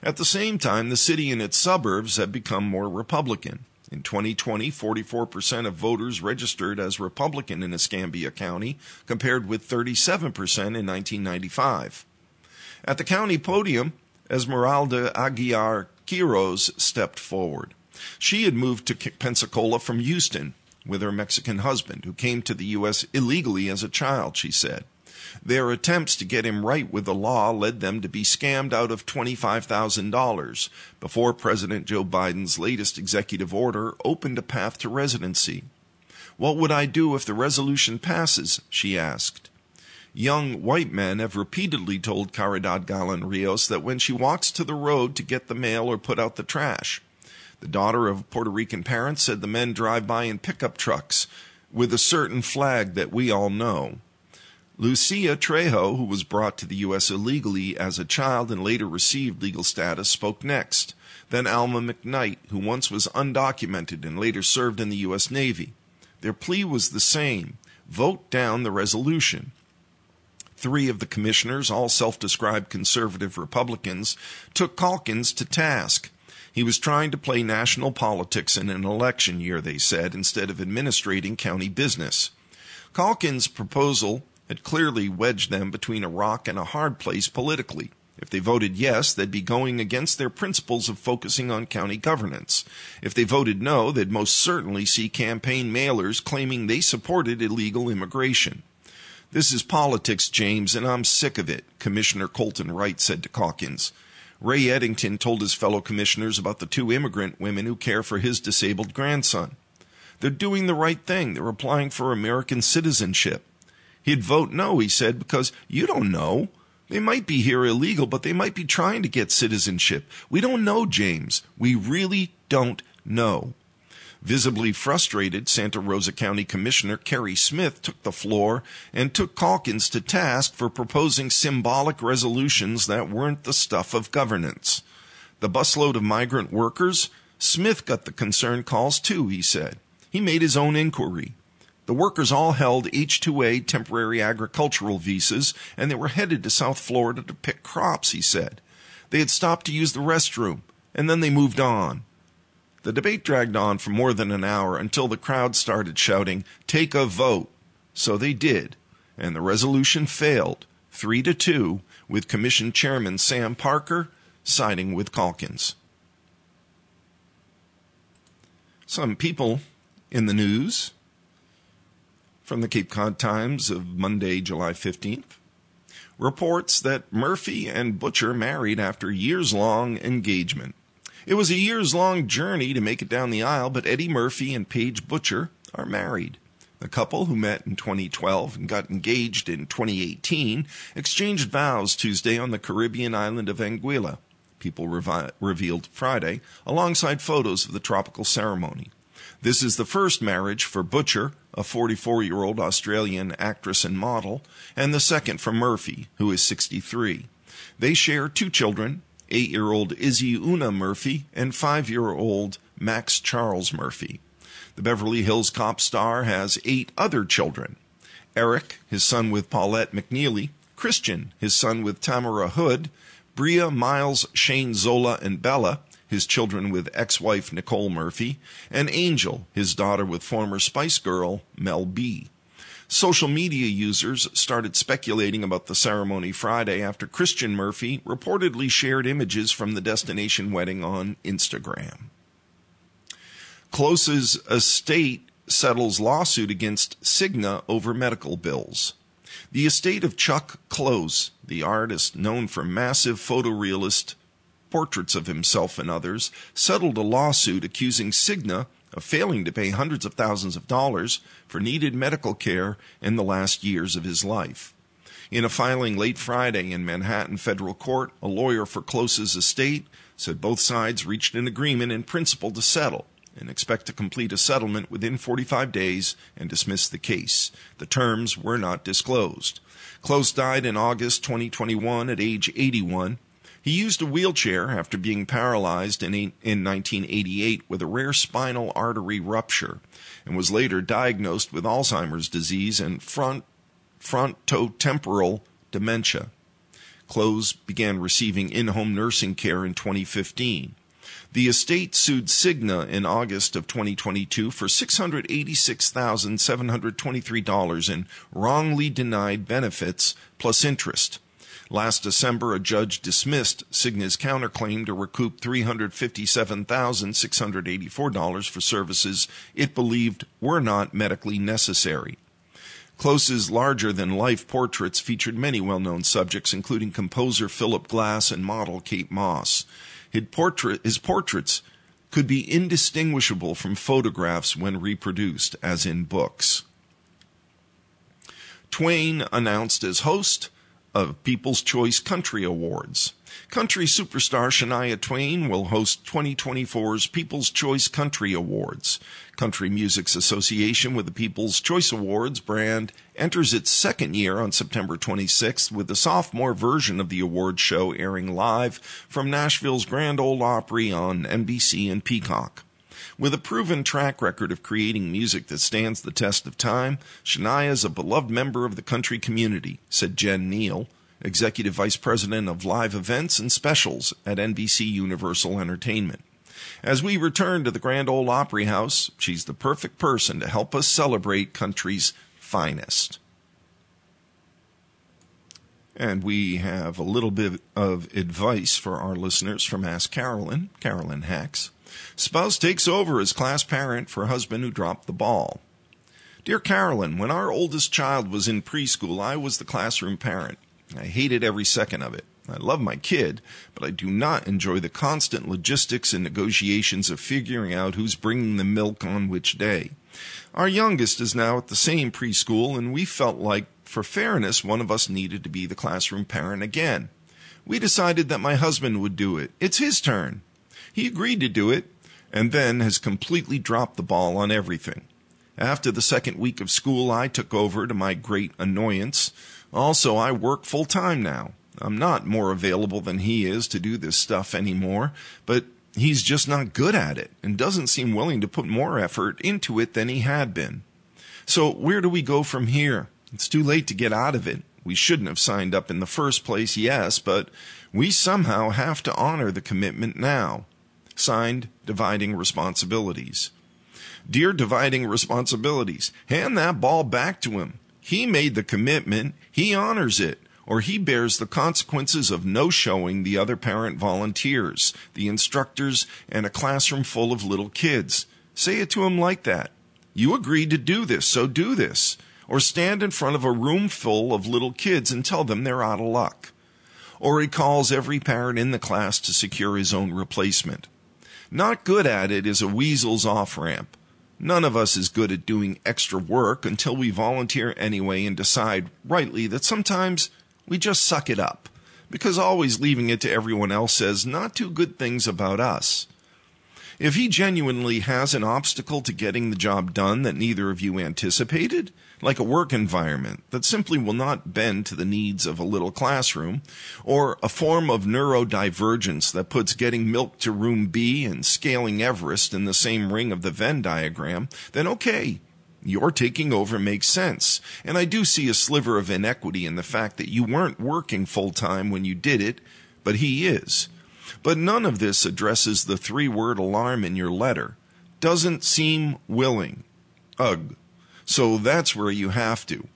At the same time, the city and its suburbs have become more Republican. In 2020, 44% of voters registered as Republican in Escambia County, compared with 37% in 1995. At the county podium, Esmeralda Aguiar Quiroz stepped forward. She had moved to Pensacola from Houston with her Mexican husband, who came to the U.S. illegally as a child, she said. Their attempts to get him right with the law led them to be scammed out of $25,000 before President Joe Biden's latest executive order opened a path to residency. What would I do if the resolution passes? She asked. Young white men have repeatedly told Caridad Galán Rios that when she walks to the road to get the mail or put out the trash. The daughter of Puerto Rican parents said the men drive by in pickup trucks with a certain flag that we all know. Lucia Trejo, who was brought to the U.S. illegally as a child and later received legal status, spoke next. Then Alma McKnight, who once was undocumented and later served in the U.S. Navy. Their plea was the same: vote down the resolution. 3 of the commissioners, all self-described conservative Republicans, took Calkins to task. He was trying to play national politics in an election year, they said, instead of administrating county business. Calkins' proposal had clearly wedged them between a rock and a hard place politically. If they voted yes, they'd be going against their principles of focusing on county governance. If they voted no, they'd most certainly see campaign mailers claiming they supported illegal immigration. "This is politics, James, and I'm sick of it," Commissioner Colton Wright said to Calkins. Ray Eddington told his fellow commissioners about the 2 immigrant women who care for his disabled grandson. "They're doing the right thing. They're applying for American citizenship." He'd vote no, he said, because you don't know. They might be here illegal, but they might be trying to get citizenship. We don't know, James. We really don't know. Visibly frustrated, Santa Rosa County Commissioner Kerry Smith took the floor and took Calkins to task for proposing symbolic resolutions that weren't the stuff of governance. The busload of migrant workers? Smith got the concern calls too, he said. He made his own inquiry. The workers all held H-2A temporary agricultural visas, and they were headed to South Florida to pick crops, he said. They had stopped to use the restroom, and then they moved on. The debate dragged on for more than an hour until the crowd started shouting, "Take a vote." So they did, and the resolution failed, 3-2, with Commission Chairman Sam Parker siding with Calkins. Some people in the news from the Cape Cod Times of Monday, July 15th, reports that Murphy and Butcher married after years-long engagement. It was a years-long journey to make it down the aisle, but Eddie Murphy and Paige Butcher are married. The couple, who met in 2012 and got engaged in 2018, exchanged vows Tuesday on the Caribbean island of Anguilla, People revealed Friday, alongside photos of the tropical ceremony. This is the first marriage for Butcher, a 44-year-old Australian actress and model, and the second for Murphy, who is 63. They share 2 children, 8-year-old Izzy Una Murphy and 5-year-old Max Charles Murphy. The Beverly Hills Cop star has 8 other children. Eric, his son with Paulette McNeely, Christian, his son with Tamara Hood, Bria, Miles, Shane, Zola, and Bella, his children with ex-wife Nicole Murphy, and Angel, his daughter with former Spice Girl Mel B. Social media users started speculating about the ceremony Friday after Christian Murphy reportedly shared images from the destination wedding on Instagram. Close's estate settles lawsuit against Cigna over medical bills. The estate of Chuck Close, the artist known for massive photorealist portraits of himself and others, settled a lawsuit accusing Cigna of failing to pay hundreds of thousands of dollars for needed medical care in the last years of his life. In a filing late Friday in Manhattan federal court, a lawyer for Close's estate said both sides reached an agreement in principle to settle and expect to complete a settlement within 45 days and dismiss the case. The terms were not disclosed. Close died in August 2021 at age 81. He used a wheelchair after being paralyzed in 1988 with a rare spinal artery rupture and was later diagnosed with Alzheimer's disease and frontotemporal dementia. Close began receiving in-home nursing care in 2015. The estate sued Cigna in August of 2022 for $686,723 in wrongly denied benefits plus interest. Last December, a judge dismissed Cigna's counterclaim to recoup $357,684 for services it believed were not medically necessary. Close's larger-than-life portraits featured many well-known subjects, including composer Philip Glass and model Kate Moss. His portraits could be indistinguishable from photographs when reproduced, as in books. Twain announced as host of People's Choice Country Awards. Country superstar Shania Twain will host 2024's People's Choice Country Awards. Country Music's association with the People's Choice Awards brand enters its second year on September 26th with the sophomore version of the award show airing live from Nashville's Grand Ole Opry on NBC and Peacock. With a proven track record of creating music that stands the test of time, Shania is a beloved member of the country community, said Jen Neal, Executive Vice President of Live Events and Specials at NBC Universal Entertainment. As we return to the Grand Ole Opry House, she's the perfect person to help us celebrate country's finest. And we have a little bit of advice for our listeners from Ask Carolyn, Carolyn Hacks. Spouse takes over as class parent for husband who dropped the ball. Dear Carolyn, when our oldest child was in preschool, I was the classroom parent. I hated every second of it. I love my kid, but I do not enjoy the constant logistics and negotiations of figuring out who's bringing the milk on which day. Our youngest is now at the same preschool, and we felt like, for fairness, one of us needed to be the classroom parent again. We decided that my husband would do it. It's his turn. He agreed to do it, and then has completely dropped the ball on everything. After the second week of school, I took over to my great annoyance. Also, I work full-time now. I'm not more available than he is to do this stuff anymore, but he's just not good at it and doesn't seem willing to put more effort into it than he had been. So where do we go from here? It's too late to get out of it. We shouldn't have signed up in the first place, yes, but we somehow have to honor the commitment now. Signed, Dividing Responsibilities. Dear Dividing Responsibilities, hand that ball back to him. He made the commitment, he honors it, or he bears the consequences of no-showing the other parent volunteers, the instructors, and a classroom full of little kids. Say it to him like that. You agreed to do this, so do this. Or stand in front of a room full of little kids and tell them they're out of luck. Or he calls every parent in the class to secure his own replacement. Not good at it is a weasel's off-ramp. None of us is good at doing extra work until we volunteer anyway and decide rightly that sometimes we just suck it up, because always leaving it to everyone else says not too good things about us. If he genuinely has an obstacle to getting the job done that neither of you anticipated, like a work environment that simply will not bend to the needs of a little classroom, or a form of neurodivergence that puts getting milk to room B and scaling Everest in the same ring of the Venn diagram, then okay, your taking over makes sense. And I do see a sliver of inequity in the fact that you weren't working full-time when you did it, but he is. But none of this addresses the 3-word alarm in your letter. Doesn't seem willing. Ugh. So that's where you have to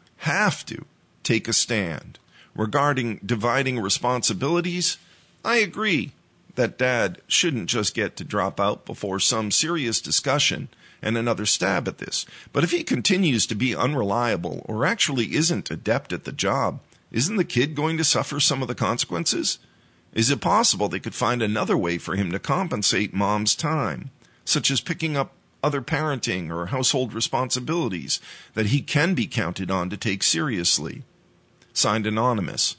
take a stand. Regarding dividing responsibilities, I agree that Dad shouldn't just get to drop out before some serious discussion and another stab at this. But if he continues to be unreliable or actually isn't adept at the job, isn't the kid going to suffer some of the consequences? Is it possible they could find another way for him to compensate Mom's time, such as picking up other parenting or household responsibilities that he can be counted on to take seriously? Signed, Anonymous.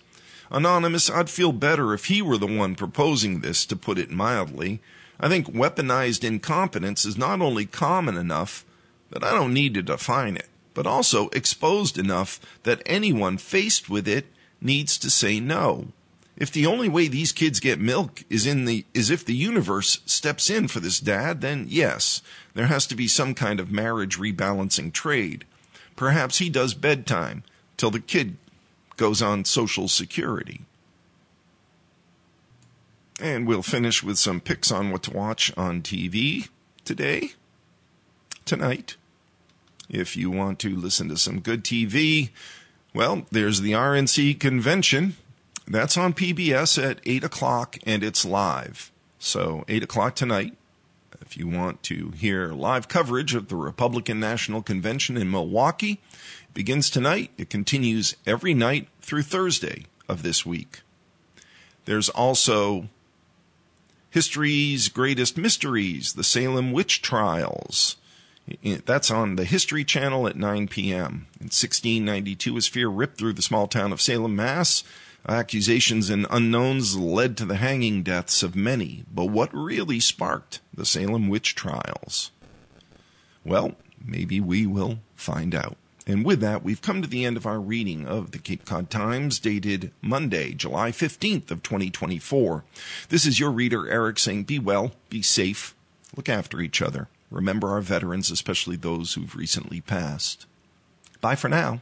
Anonymous, I'd feel better if he were the one proposing this, to put it mildly. I think weaponized incompetence is not only common enough that I don't need to define it, but also exposed enough that anyone faced with it needs to say no. If the only way these kids get milk is if the universe steps in for this dad, then yes, there has to be some kind of marriage rebalancing trade. Perhaps he does bedtime till the kid goes on Social Security. And we'll finish with some picks on what to watch on TV tonight. If you want to listen to some good TV, well, there's the RNC convention. That's on PBS at 8 o'clock, and it's live. So 8 o'clock tonight. If you want to hear live coverage of the Republican National Convention in Milwaukee, it begins tonight. It continues every night through Thursday of this week. There's also History's Greatest Mysteries, the Salem Witch Trials. That's on the History Channel at 9 p.m. In 1692, a sphere ripped through the small town of Salem, Mass. Accusations and unknowns led to the hanging deaths of many. But what really sparked the Salem Witch Trials? Well, maybe we will find out. And with that, we've come to the end of our reading of the Cape Cod Times, dated Monday, July 15th of 2024. This is your reader, Eric, saying be well, be safe, look after each other. Remember our veterans, especially those who've recently passed. Bye for now.